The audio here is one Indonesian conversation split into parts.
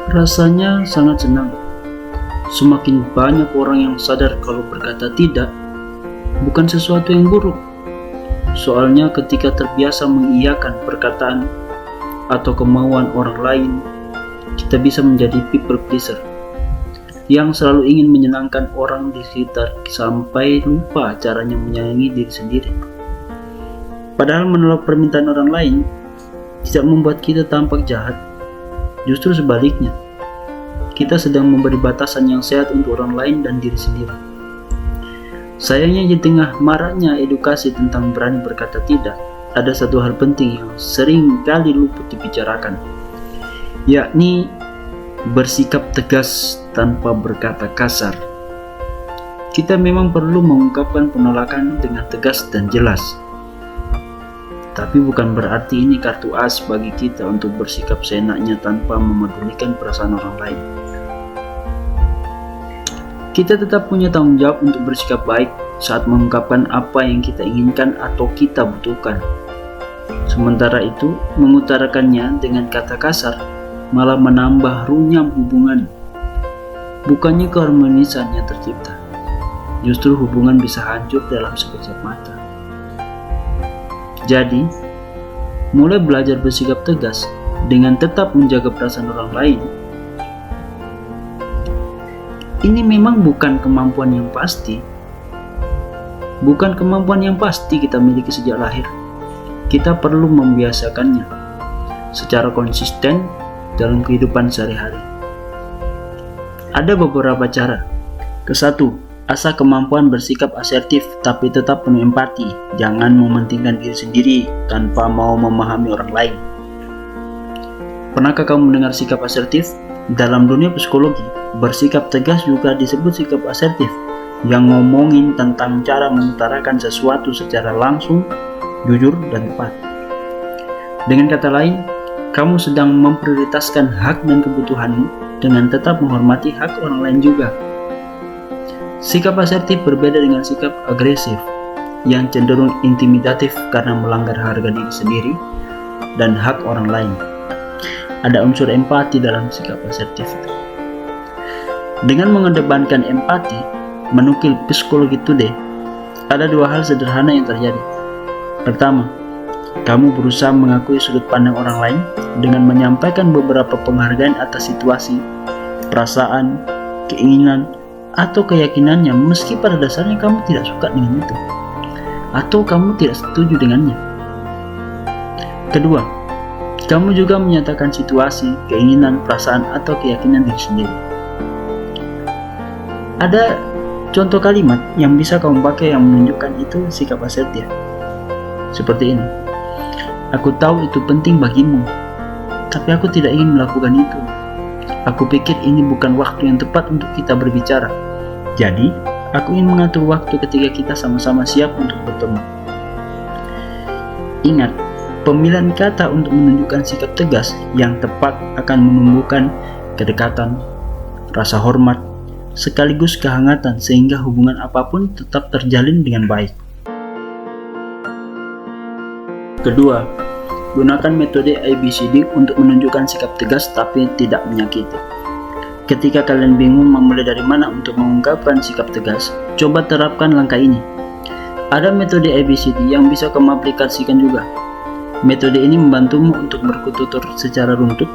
Rasanya sangat senang. Semakin banyak orang yang sadar kalau berkata tidak bukan sesuatu yang buruk. Soalnya ketika terbiasa mengiyakan perkataan atau kemauan orang lain, kita bisa menjadi people pleaser yang selalu ingin menyenangkan orang di sekitar sampai lupa caranya menyayangi diri sendiri. Padahal menolak permintaan orang lain tidak membuat kita tampak jahat. Justru sebaliknya, kita sedang memberi batasan yang sehat untuk orang lain dan diri sendiri. Sayangnya di tengah maraknya edukasi tentang berani berkata tidak, ada satu hal penting yang sering kali luput dibicarakan, yakni bersikap tegas tanpa berkata kasar. Kita memang perlu mengungkapkan penolakan dengan tegas dan jelas. Tapi bukan berarti ini kartu as bagi kita untuk bersikap seenaknya tanpa memedulikan perasaan orang lain. Kita tetap punya tanggung jawab untuk bersikap baik saat mengungkapkan apa yang kita inginkan atau kita butuhkan. Sementara itu, mengutarakannya dengan kata kasar malah menambah runyam hubungan. Bukannya keharmonisan yang tercipta, justru hubungan bisa hancur dalam sekejap mata. Jadi, mulai belajar bersikap tegas dengan tetap menjaga perasaan orang lain. Ini memang bukan kemampuan yang pasti. Bukan kemampuan yang pasti kita miliki sejak lahir. Kita perlu membiasakannya secara konsisten dalam kehidupan sehari-hari. Ada beberapa cara. Kesatu, asah kemampuan bersikap asertif tapi tetap penuh empati. Jangan mementingkan diri sendiri tanpa mau memahami orang lain. Pernahkah kamu mendengar sikap asertif? Dalam dunia psikologi, bersikap tegas juga disebut sikap asertif, yang ngomongin tentang cara mengutarakan sesuatu secara langsung, jujur, dan tepat. Dengan kata lain, kamu sedang memprioritaskan hak dan kebutuhanmu dengan tetap menghormati hak orang lain juga. Sikap asertif berbeda dengan sikap agresif, yang cenderung intimidatif karena melanggar harga diri sendiri dan hak orang lain. Ada unsur empati dalam sikap asertif itu. Dengan mengedepankan empati, menukil Psikologi Today, ada dua hal sederhana yang terjadi. Pertama, kamu berusaha mengakui sudut pandang orang lain dengan menyampaikan beberapa penghargaan atas situasi, perasaan, keinginan, atau keyakinannya meski pada dasarnya kamu tidak suka dengan itu, atau kamu tidak setuju dengannya. Kedua, kamu juga menyatakan situasi, keinginan, perasaan, atau keyakinan diri sendiri. Ada contoh kalimat yang bisa kamu pakai yang menunjukkan itu sikap asertif. Seperti ini. Aku tahu itu penting bagimu, tapi aku tidak ingin melakukan itu. Aku pikir ini bukan waktu yang tepat untuk kita berbicara. Jadi, aku ingin mengatur waktu ketika kita sama-sama siap untuk bertemu. Ingat, pemilihan kata untuk menunjukkan sikap tegas yang tepat akan menumbuhkan kedekatan, rasa hormat, sekaligus kehangatan sehingga hubungan apapun tetap terjalin dengan baik. Kedua, gunakan metode ABCD untuk menunjukkan sikap tegas tapi tidak menyakiti. Ketika kalian bingung memulai dari mana untuk mengungkapkan sikap tegas, coba terapkan langkah ini. Ada metode ABCD yang bisa kamu aplikasikan juga. Metode ini membantumu untuk bertutur secara runtut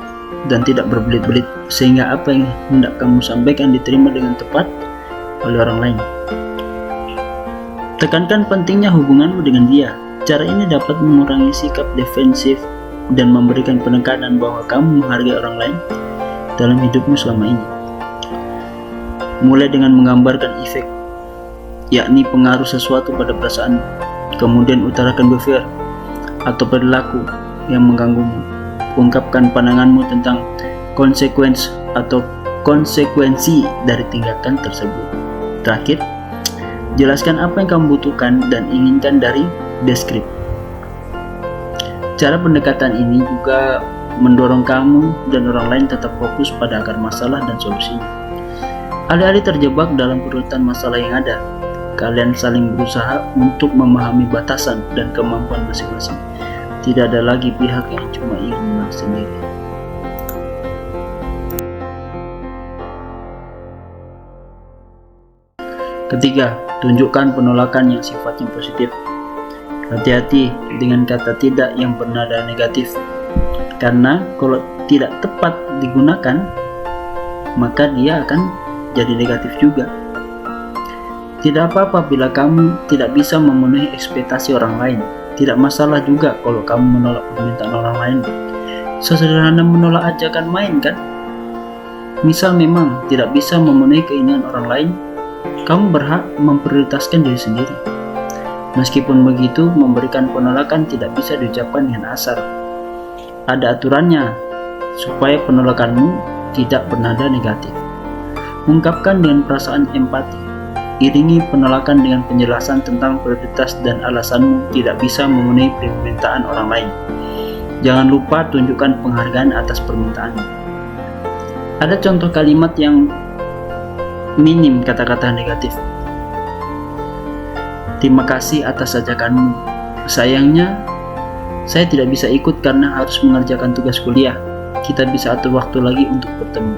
dan tidak berbelit-belit, sehingga apa yang hendak kamu sampaikan diterima dengan tepat oleh orang lain. Tekankan pentingnya hubunganmu dengan dia. Cara ini dapat mengurangi sikap defensif dan memberikan penekanan bahwa kamu menghargai orang lain dalam hidupmu selama ini. Mulai dengan menggambarkan efek, yakni pengaruh sesuatu pada perasaan, kemudian utarakan behavior atau perilaku yang mengganggumu. Ungkapkan pandanganmu tentang konsekuensi dari tindakan tersebut. Terakhir, jelaskan apa yang kamu butuhkan dan inginkan dari deskripsi. Cara pendekatan ini juga mendorong kamu dan orang lain tetap fokus pada akar masalah dan solusinya. Alih-alih terjebak dalam urutan masalah yang ada, kalian saling berusaha untuk memahami batasan dan kemampuan masing-masing. Tidak ada lagi pihak yang cuma ingin menang sendiri. Ketiga, tunjukkan penolakan yang sifatnya positif. Hati-hati dengan kata tidak yang bernada negatif, karena kalau tidak tepat digunakan, maka dia akan jadi negatif juga. Tidak apa-apa bila kamu tidak bisa memenuhi ekspektasi orang lain. Tidak masalah juga kalau kamu menolak permintaan orang lain. Sesederhana menolak ajakan main, kan? Misal memang tidak bisa memenuhi keinginan orang lain, kamu berhak memprioritaskan diri sendiri. Meskipun begitu, memberikan penolakan tidak bisa diucapkan dengan asal. Ada aturannya, supaya penolakanmu tidak bernada negatif. Ungkapkan dengan perasaan empati. Iringi penolakan dengan penjelasan tentang prioritas dan alasanmu tidak bisa memenuhi permintaan orang lain. Jangan lupa tunjukkan penghargaan atas permintaanmu. Ada contoh kalimat yang minim kata-kata negatif. Terima kasih atas ajakanmu. Sayangnya, saya tidak bisa ikut karena harus mengerjakan tugas kuliah. Kita bisa atur waktu lagi untuk bertemu.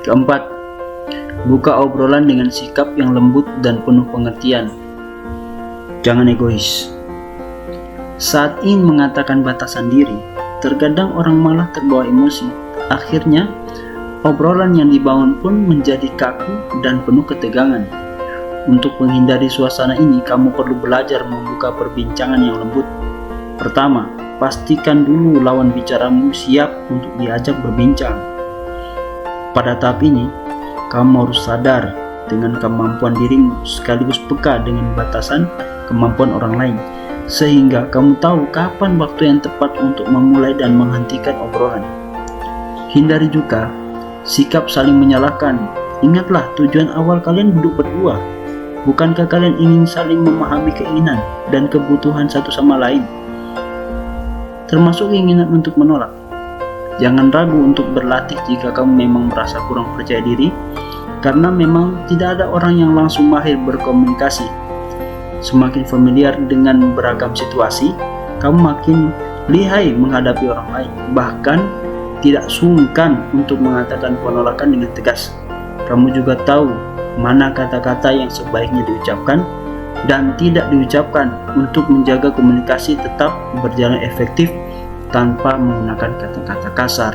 Keempat, buka obrolan dengan sikap yang lembut dan penuh pengertian. Jangan egois. Saat ingin mengatakan batasan diri, terkadang orang malah terbawa emosi. Akhirnya, obrolan yang dibangun pun menjadi kaku dan penuh ketegangan. Untuk menghindari suasana ini, kamu perlu belajar membuka perbincangan yang lembut. Pertama, pastikan dulu lawan bicaramu siap untuk diajak berbincang. Pada tahap ini, kamu harus sadar dengan kemampuan dirimu sekaligus peka dengan batasan kemampuan orang lain, sehingga kamu tahu kapan waktu yang tepat untuk memulai dan menghentikan obrolan. Hindari juga sikap saling menyalahkan. Ingatlah tujuan awal kalian duduk berdua. Bukankah kalian ingin saling memahami keinginan dan kebutuhan satu sama lain? Termasuk keinginan untuk menolak. Jangan ragu untuk berlatih jika kamu memang merasa kurang percaya diri, karena memang tidak ada orang yang langsung mahir berkomunikasi. Semakin familiar dengan beragam situasi, kamu makin lihai menghadapi orang lain, bahkan tidak sungkan untuk mengatakan penolakan dengan tegas. Kamu juga tahu mana kata-kata yang sebaiknya diucapkan dan tidak diucapkan untuk menjaga komunikasi tetap berjalan efektif tanpa menggunakan kata-kata kasar.